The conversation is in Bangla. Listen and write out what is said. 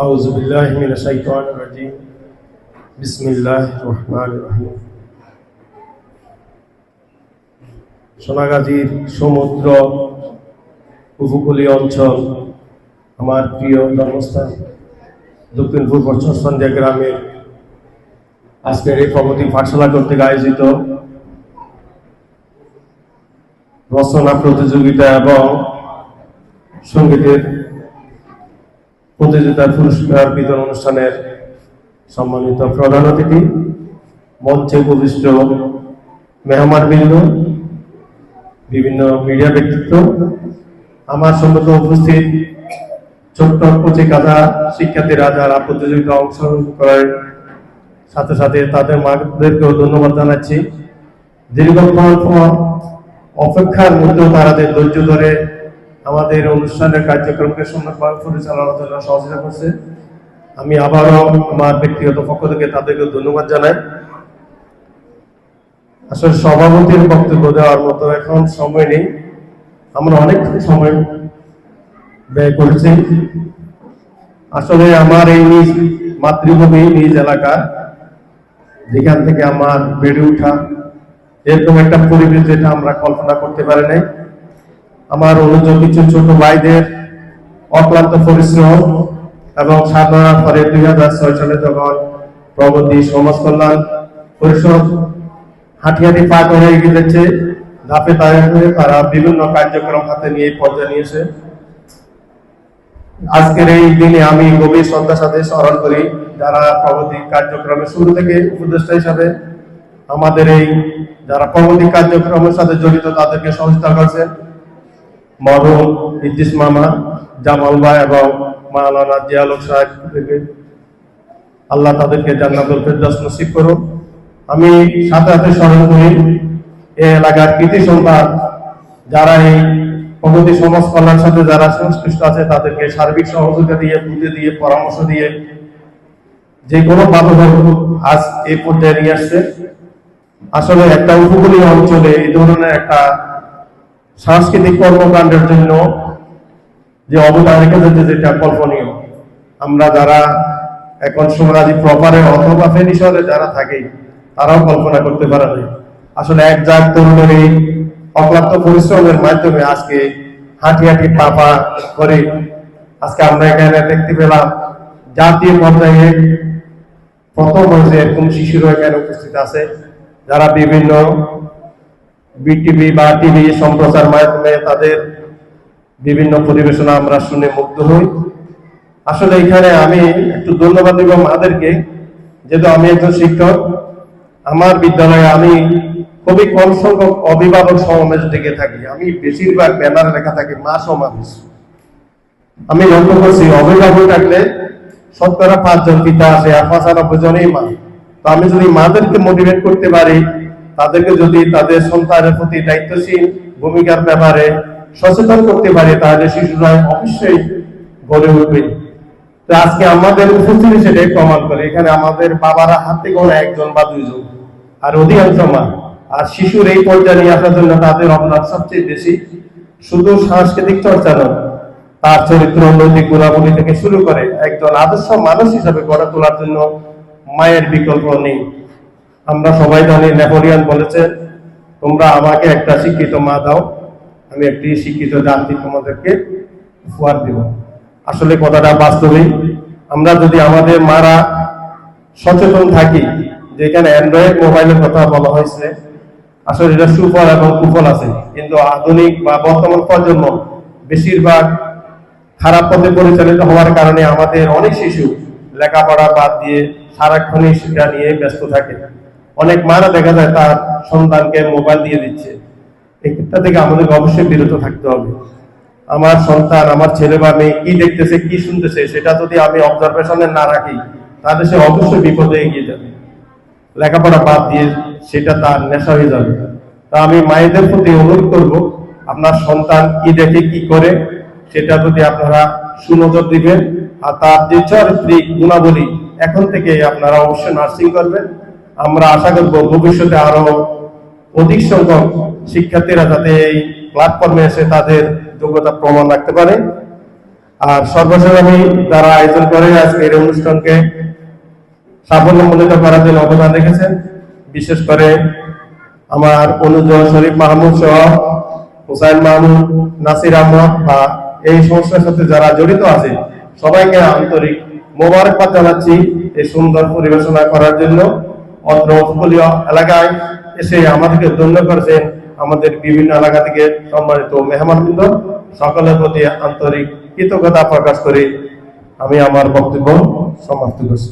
আউযু বিল্লাহি মিনাশ শাইতানির রাজীম। বিসমিল্লাহির রহমানির রহিম। সোনাগাজীর সমুদ্র উপকূলীয় অঞ্চল, আমার প্রিয় জন্মস্থান দক্ষিণ পূর্ব সন্ধ্যা গ্রামের আজকের এই প্রগতি পাঠশালা কর্তৃক আয়োজিত রচনা প্রতিযোগিতা এবং সঙ্গীতের প্রতিযোগিতার পুরস্কার বিতরণ অনুষ্ঠানের সম্মানিত প্রধান অতিথি, মঞ্চে উপবিষ্ট মেহমানবৃন্দ, বিভিন্ন মিডিয়া ব্যক্তিত্ব, আমার সম্মুখে উপস্থিত ছোট্ট কচি কাঁচা শিক্ষার্থীরা যারা প্রতিযোগিতা অংশগ্রহণ করার সাথে সাথে তাদের মাদেরকেও ধন্যবাদ জানাচ্ছি। দীর্ঘক্ষণ অপেক্ষার মধ্যেও তাদের ধৈর্য ধরে আমাদের অনুষ্ঠানের কার্যক্রমকে সুন্দরভাবে পরিচালনার জন্য সহযোগিতা করছে। আমি আবারও আমার ব্যক্তিগত পক্ষ থেকে তাদেরকে ধন্যবাদ জানাই। আসলে সভাপতির বক্তব্য দেওয়ার মতো এখন সময় নেই, আমরা অনেক সময় ব্যয় করেছি। আসলে আমার এই নিজ মাতৃভূমি, নিজ এলাকা, যেখান থেকে আমার বেড়ে ওঠা, এরকম একটা পরিবেশ যেটা আমরা কল্পনা করতে পারি নাই। আমার অনুজ কিছু ছোট ভাইদের অক্লান্ত পরিশ্রম এবং সাধনার পরে 2006 সালে যখন প্রগতি সমাজ কল্যাণ পরিষদ হাঁটি পা করে এগিয়ে যাচ্ছে, ধাপে ধাপে তারা বিভিন্ন কার্যক্রম হাতে নিয়ে পর্যায়ে নিয়েছে। আজকের এই দিনে আমি গভীর শ্রদ্ধার সাথে স্মরণ করি যারা প্রগতি কার্যক্রমের শুরু থেকে উপদেষ্টা হিসাবে আমাদের এই যারা প্রগতি কার্যক্রমের সাথে জড়িত তাদেরকে সহযোগিতা করছেন, মরহুম ইদ্রিস মামা, জামাল ভাই এবং মাওলানা জিয়াউল হক সাহেবকে আল্লাহ তাদেরকে জান্নাতুল ফেরদাউস নসিব করুন। আমি সাথে সাথে স্মরণ করি এই এলাকার কৃতি সন্তান যারা এই প্রগতি সমাজ কল্যাণ সাথে যারা সংশ্লিষ্ট আছে তাদেরকে সার্বিক সহযোগিতা দিয়ে, বুদ্ধি দিয়ে, পরামর্শ দিয়ে যে কোনো বাধা আজ এই পর্যায়ে নিয়ে আসছে। আসলে একটা উপকূলীয় অঞ্চলে এই ধরনের একটা সাংস্কৃতিক কর্মকাণ্ডের জন্য যে অবদান রেখে যেতে, যেটা কল্পনীয়, আমরা যারা এখন সোনাগাজী প্রপারে অথবা ফেনী শহরে যারা থাকি তারাও কল্পনা করতে পারে না। আসলে এক জাত তরুণের এই অক্লান্ত পরিশ্রমের মাধ্যমে আজকে হাঁটি পা করে আজকে আমরা এখানে দেখতে পেলাম জাতীয় পর্যায়ে প্রথম হয়েছে এরকম শিশুরা এখানে উপস্থিত আছে, যারা বিভিন্ন বিটিভি বা টিভি সম্প্রচার মাধ্যমে তাদের বিভিন্ন পরিবেশনা আমরা শুনে মুগ্ধ হই। আসলে এখানে আমি একটু ধন্যবাদ দিব মাদেরকে, যেহেতু আমি একজন শিক্ষক, আমার বিদ্যালয়ে আমি খুবই কম সংখ্যক অভিভাবক সমাবেশ ডেকে থাকি। আমি বেশিরভাগ ব্যানার লেখা থাকি মা সমাবেশ। আমি লক্ষ্য করছি অভিভাবক থাকলে শতকরা 5 জন পিতা আছে আর 95 জনই মা। তো আমি যদি মাদেরকে মোটিভেট করতে পারি, তাদেরকে যদি তাদের সন্তানের প্রতি দায়িত্বশীল ভূমিকার ব্যাপারে সচেতন করতে পারি, তাহলে শিশুরা অবশ্যই গড়ে উঠবে। তো আজকে আমাদের উপস্থিতি সেটাই প্রমাণ করে। এখানে আমাদের বাবারা হাতে গোনা 1 জন বা 2 জন, আর অধিকাংশ মা। আর শিশুর এই পর্যায়ে নিয়ে আসার জন্য তাদের অবদান সবচেয়ে বেশি। শুধু সাংস্কৃতিক চর্চা নয়, তার চরিত্র, নৈতিক গুণাবলী থেকে শুরু করে একজন আদর্শ মানুষ হিসাবে গড়ে তোলার জন্য মায়ের বিকল্প নেই। আমরা সবাই জানি নেপোলিয়ন বলেছেন, তোমরা আমাকে একটা শিক্ষিত মা দাও, আমি একটি শিক্ষিত জাতি তোমাদেরকে উপহার দিব। আসলে কথাটা বাস্তবিক। আমরা যদি আমাদের মারা সচেতন থাকি, যেখানে অ্যান্ড্রয়েড মোবাইলের কথা বলা হয়েছে, আসলে এটা সুফল এবং কুফল আছে, কিন্তু আধুনিক বা বর্তমান প্রজন্ম বেশিরভাগ খারাপ পথে পরিচালিত হওয়ার কারণে আমাদের অনেক শিশু লেখাপড়া বাদ দিয়ে সারাক্ষণই সেটা নিয়ে ব্যস্ত থাকে। অনেক মারা দেখা যায় তার সন্তানকে মোবাইল দিয়ে দিচ্ছে। এটা থেকে আমাদেরকে অবশ্যই বিরত থাকতে হবে। আমার সন্তান, আমার ছেলে বা মেয়ে কি দেখতেছে, কি শুনতেছে, সেটা যদি আমি অবজারভেশনে না রাখি, তাহলে সে অবশ্যই বিপদে এগিয়ে যাবে। লেখাপড়া বাদ দিয়ে সেটা তার নেশা হয়ে যাবে। তা আমি মায়েদের প্রতি অনুরোধ করব, আপনার সন্তান কি দেখে, কি করে, সেটা যদি আপনারা সুনজর দিবেন, আর তার যে চারিত্রিক গুণাবলী এখন থেকে আপনারা অবশ্যই নার্সিং করবেন। আমরা আশা করব ভবিষ্যতে আরো অধিক সংখ্যক শিক্ষার্থীরা যাতে এই প্ল্যাটফর্মে এসে তাদের যোগ্যতা প্রমাণ রাখতে পারে। আর সর্বশেষ আমি যারা আয়োজন করে আজকে এই অনুষ্ঠানকে সাফল্যমণ্ডিত করার জন্য অবদান রেখেছেন, বিশেষ করে আমার অনুজ শরীফ মাহমুদ সহ হুসাইন মাহমুদ, নাসির আহমদ বা এই সংস্থার সাথে যারা জড়িত আছে সবাইকে আন্তরিক মোবারকবাদ জানাচ্ছি এই সুন্দর পরিবেশনা করার জন্য। অত্র উপকূলীয় এলাকায় এসে আমাদেরকে ধন্য করেছেন আমাদের বিভিন্ন এলাকা থেকে সম্মানিত মেহমানবৃন্দ, সকলের প্রতি আন্তরিক কৃতজ্ঞতা প্রকাশ করে আমি আমার বক্তব্য সমাপ্ত করছি।